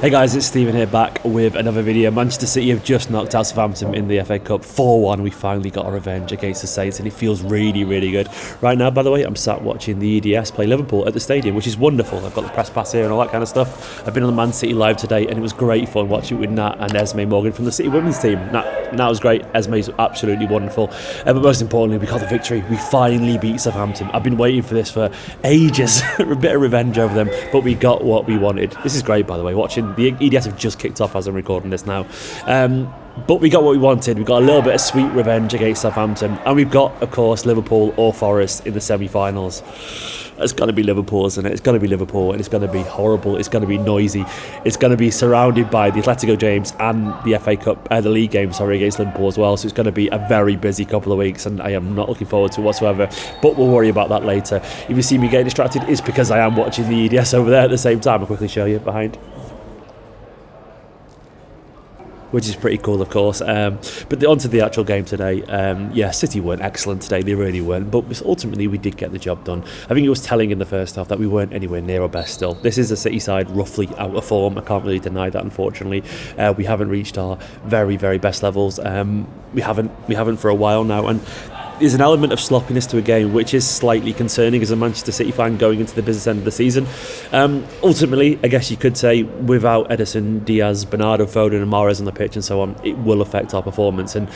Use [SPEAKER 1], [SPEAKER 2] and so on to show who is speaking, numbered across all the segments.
[SPEAKER 1] Hey guys, it's Stephen here, back with another video. Manchester City have just knocked out Southampton in the FA Cup 4-1. We finally got our revenge against the Saints and it feels really, really good. Right now, by the way, I'm sat watching the EDS play Liverpool at the stadium, which is wonderful. I've got the press pass here and all that kind of stuff. I've been on the Man City Live today and it was great fun watching it with Nat and Esme Morgan from the City women's team. Nat was great, Esme's absolutely wonderful. But most importantly, we got the victory. We finally beat Southampton. I've been waiting for this for ages, a bit of revenge over them, but we got what we wanted. This is great, by the way, watching. The EDS have just kicked off as I'm recording this now. But we got what we wanted. We got a little bit of sweet revenge against Southampton. And we've got, of course, Liverpool or Forest in the semi-finals. It's going to be Liverpool, isn't it? It's going to be Liverpool, and it's going to be horrible. It's going to be noisy. It's going to be surrounded by the Atletico Games and the FA Cup, the league game, against Liverpool as well. So it's going to be a very busy couple of weeks, and I am not looking forward to it whatsoever. But we'll worry about that later. If you see me getting distracted, it's because I am watching the EDS over there at the same time. I'll quickly show you behind, which is pretty cool, of course. But onto the actual game today. City weren't excellent today, they really weren't, but ultimately we did get the job done. I think it was telling in the first half that we weren't anywhere near our best still. This is a City side roughly out of form. I can't really deny that, unfortunately. We haven't reached our very, very best levels. We haven't for a while now, and there's an element of sloppiness to a game which is slightly concerning as a Manchester City fan going into the business end of the season. Ultimately, I guess you could say, without Ederson, Diaz, Bernardo, Foden and Mahrez on the pitch and so on, it will affect our performance. And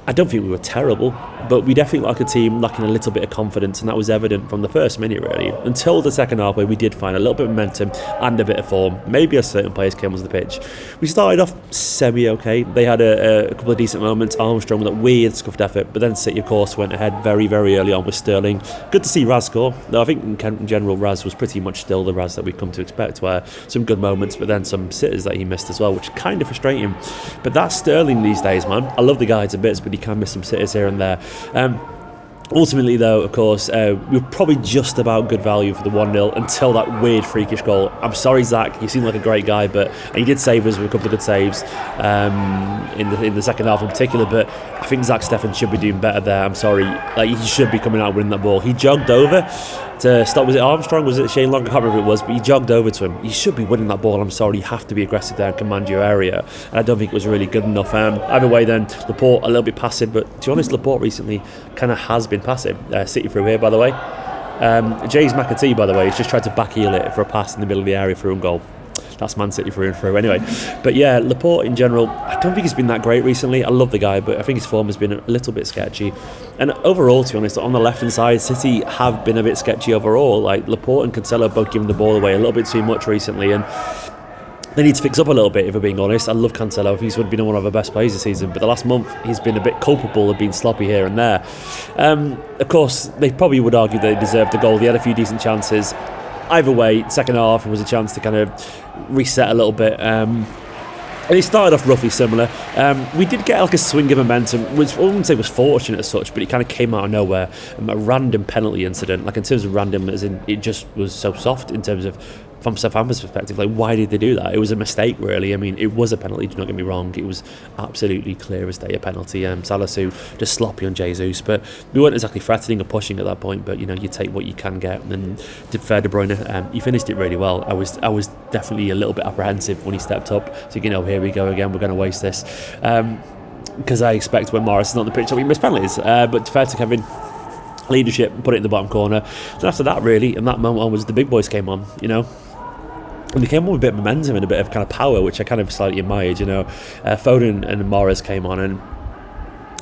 [SPEAKER 1] I don't think we were terrible, but we definitely look like a team lacking a little bit of confidence, and that was evident from the first minute, really, until the second half, where we did find a little bit of momentum and a bit of form. Maybe as certain players came onto the pitch. We started off semi-okay. They had a couple of decent moments. Armstrong with that weird scuffed effort, but then City, of course, went ahead very, very early on with Sterling. Good to see Raz score. Though I think in general, Raz was pretty much still the Raz that we've come to expect, where some good moments, but then some sitters that he missed as well, which is kind of frustrating. But that's Sterling these days, man. I love the guy to bits, but he can miss some sitters here and there. Ultimately, though, of course, we were probably just about good value for the 1-0 until that weird freakish goal. I'm sorry, Zach, you seem like a great guy, but he did save us with a couple of good saves in the second half in particular, but I think Zach Steffen should be doing better there. I'm sorry, he should be coming out winning that ball. He jogged over to stop. Was it Armstrong? Was it Shane Long? I can't remember who it was, but he jogged over to him. You should be winning that ball. I'm sorry, you have to be aggressive there and command your area, and I don't think it was really good enough. Either way, then Laporte a little bit passive, but to be honest, Laporte recently kind of has been passive. City through here, by the way. 𝐿𝐿𝐴, by the way, he's just tried to backheel it for a pass in the middle of the area for own goal. That's Man City through and through. Anyway, but yeah, Laporte in general, I don't think he's been that great recently. I love the guy, but I think his form has been a little bit sketchy. And overall, to be honest, on the left-hand side, City have been a bit sketchy overall. Like Laporte and Cancelo both giving the ball away a little bit too much recently, and they need to fix up a little bit, if we're being honest. I love Cancelo. He's been one of our best players this season, but the last month he's been a bit culpable of being sloppy here and there. Of course, they probably would argue that he deserved the goal. He had a few decent chances. Either way, second half was a chance to kind of reset a little bit. And he started off roughly similar. We did get like a swing of momentum, which I wouldn't say was fortunate as such, but it kind of came out of nowhere. A random penalty incident, like in terms of random, as in it just was so soft in terms of from Southampton's perspective, like why did they do that? It was a mistake, really. I mean, it was a penalty, do not get me wrong. It was absolutely clear as day a penalty. Salisu just sloppy on Jesus, but we weren't exactly threatening or pushing at that point. But you know, you take what you can get. And to fair De Bruyne, he finished it really well. I was definitely a little bit apprehensive when he stepped up. So here we go again. We're going to waste this because I expect when Mahrez is not on the pitch that we miss penalties. But fair to Kevin. Leadership, put it in the bottom corner. Then after that, really, and that moment onwards, the big boys came on, and they came on with a bit of momentum and a bit of kind of power, which I kind of slightly admired. Foden and Mahrez came on, and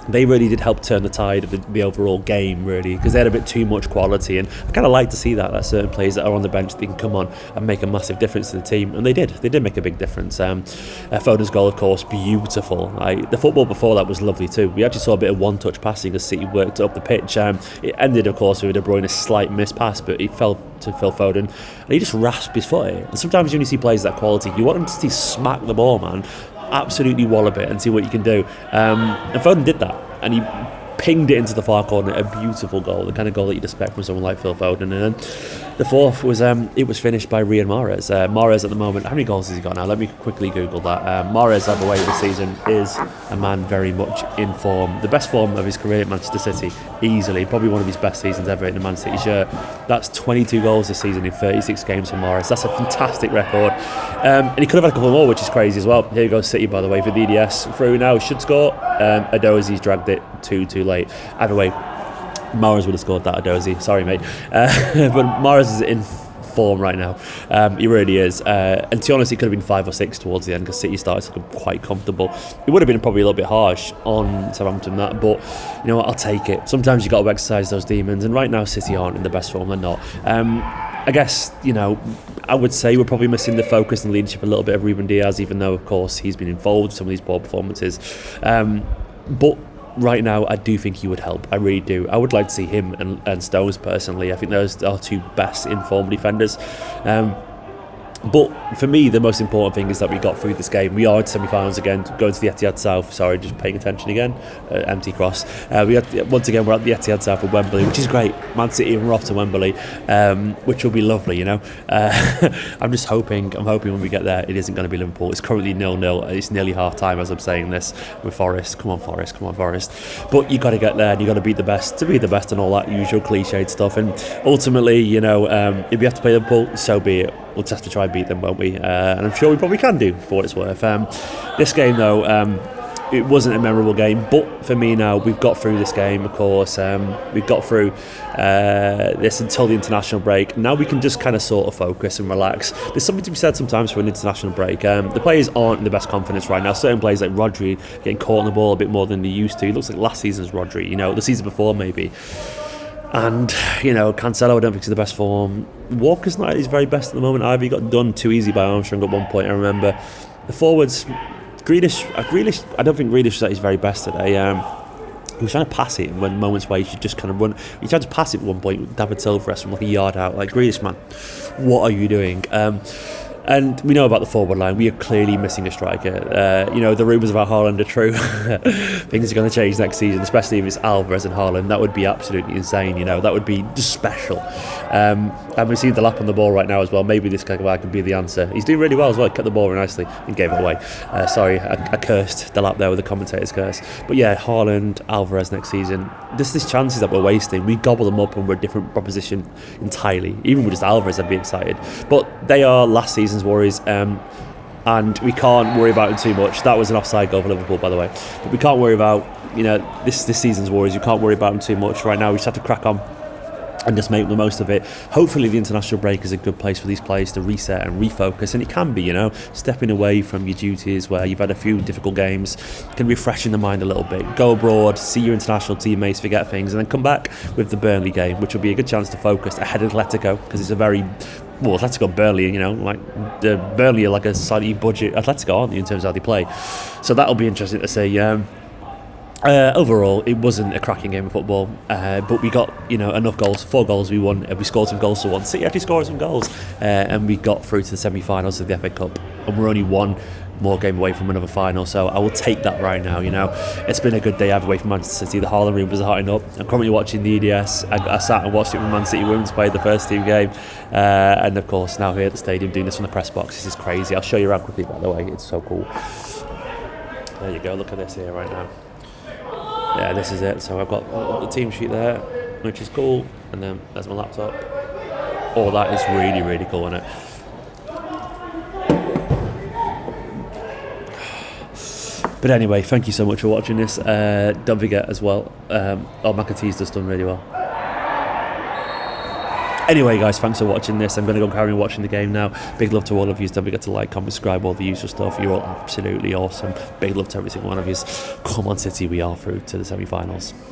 [SPEAKER 1] they really did help turn the tide of the overall game, really, because they had a bit too much quality, and I kind of like to see that certain players that are on the bench, they can come on and make a massive difference to the team, and they did make a big difference. Foden's goal, of course, beautiful. The football before that was lovely too. We actually saw a bit of one-touch passing as City worked up the pitch. It ended, of course, with De Bruyne a slight missed pass, but it fell to Phil Foden, and he just rasped his foot in. And sometimes when you see players that quality, you want them to smack the ball, man. Absolutely wallop it and see what you can do. And Foden did that, and he pinged it into the far corner. A beautiful goal, the kind of goal that you'd expect from someone like Phil Foden. And then The fourth was it was finished by Riyad Mahrez. Mahrez at the moment, how many goals has he got now? Let me quickly Google that. Mahrez, by the way, this season is a man very much in form. The best form of his career at Manchester City, easily. Probably one of his best seasons ever in the Man City shirt. That's 22 goals this season in 36 games for Mahrez. That's a fantastic record. And he could have had a couple more, which is crazy as well. Here goes City, by the way, for the EDS. Through now, should score. 𝐿𝐿𝐻𝐿𝐻𝑒's dragged it too late. Either way, Mahrez would have scored that, 𝐿𝐿𝐻𝐿𝐻e. Sorry, mate. But Mahrez is in form right now. He really is. And to be honest, it could have been 5 or 6 towards the end because City started to look quite comfortable. It would have been probably a little bit harsh on Southampton, that, but you know what, I'll take it. Sometimes you've got to exercise those demons, and right now City aren't in the best form. They're not. I guess, you know, I would say we're probably missing the focus and leadership a little bit of Ruben Diaz, even though, of course, he's been involved in some of these poor performances. But right now, I do think he would help. I really do. I would like to see him and Stones personally. I think those are two best informed defenders. But for me, the most important thing is that we got through this game. We are in semi-finals again, going to the Etihad South. Sorry, just paying attention again. Empty cross. Once again, we're at the Etihad South at Wembley, which is great. Man City, we're off to Wembley, which will be lovely, you know. I'm hoping when we get there, it isn't going to be Liverpool. It's currently 0-0. It's nearly half-time as I'm saying this with Forest. Come on, Forest. Come on, Forest. But you got to get there and you got to beat the best to be the best and all that usual cliched stuff. And ultimately, you know, if we have to play Liverpool, so be it. We'll just have to try and beat them, won't we? And I'm sure we probably can do, for what it's worth. This game, though, it wasn't a memorable game, but for me now, we've got through this game, of course. We've got through this until the international break. Now we can just kind of sort of focus and relax. There's something to be said sometimes for an international break. The players aren't in the best confidence right now. Certain players like Rodri getting caught on the ball a bit more than they used to. It looks like last season's Rodri, you know, the season before maybe. And, you know, Cancelo, I don't think he's the best form. Walker's not at his very best at the moment either. He got done too easy by Armstrong at one point, I remember. The forwards, Grealish, I don't think Grealish was at his very best today. He was trying to pass it when moments where he should just kind of run. He tried to pass it at one point with David Silva from like a yard out. Like, Grealish, man, what are you doing? And we know about the forward line. We are clearly missing a striker. You know, the rumours about Haaland are true. Things are going to change next season, especially if it's Alvarez and Haaland. That would be absolutely insane, you know. That would be just special. And we've seen the lap on the ball right now as well. Maybe this guy could be the answer. He's doing really well as well. He kept the ball very nicely and gave it away. Sorry, I cursed the lap there with the commentator's curse. But yeah, Haaland, Alvarez next season. These chances that we're wasting, we gobble them up and we're a different proposition entirely. Even with just Alvarez, I'd be excited. But they are last season's worries, and we can't worry about it too much. That was an offside goal for Liverpool, by the way. But we can't worry about, you know, this season's worries. We can't worry about them too much right now. We just have to crack on and just make the most of it. Hopefully the international break is a good place for these players to reset and refocus, and it can be, you know, stepping away from your duties where you've had a few difficult games can refresh in the mind a little bit. Go abroad, see your international teammates, forget things, and then come back with the Burnley game, which will be a good chance to focus ahead of Atletico, because it's a very Atletico, Burnley, you know, like the Burnley are like a slightly budget Atletico, aren't they, in terms of how they play. So that'll be interesting to see. Overall, it wasn't a cracking game of football, but we got, you know, enough goals. 4 goals we won, we scored some goals for once. City actually scored some goals, and we got through to the semi-finals of the FA Cup, and we're only one more game away from another final, so I will take that right now, you know. It's been a good day either way for Manchester City. The Haaland rumours are hotting up. I'm currently watching the EDS. I sat and watched it when Man City Women's played the first team game, and of course now here at the stadium doing this from the press box. This is crazy. I'll show you around quickly, by the way. It's so cool. There you go, look at this here right now. Yeah, this is it. So I've got the team sheet there, which is cool, and then there's my laptop. Oh, that is really, really cool, isn't it? But anyway, thank you so much for watching this. Don't forget as well, 𝐿𝐿𝐻𝐿𝐻's just done really well. Anyway, guys, thanks for watching this. I'm going to go carry on watching the game now. Big love to all of you. Don't forget to like, comment, subscribe, all the usual stuff. You're all absolutely awesome. Big love to every single one of you. Come on, City, we are through to the semi-finals.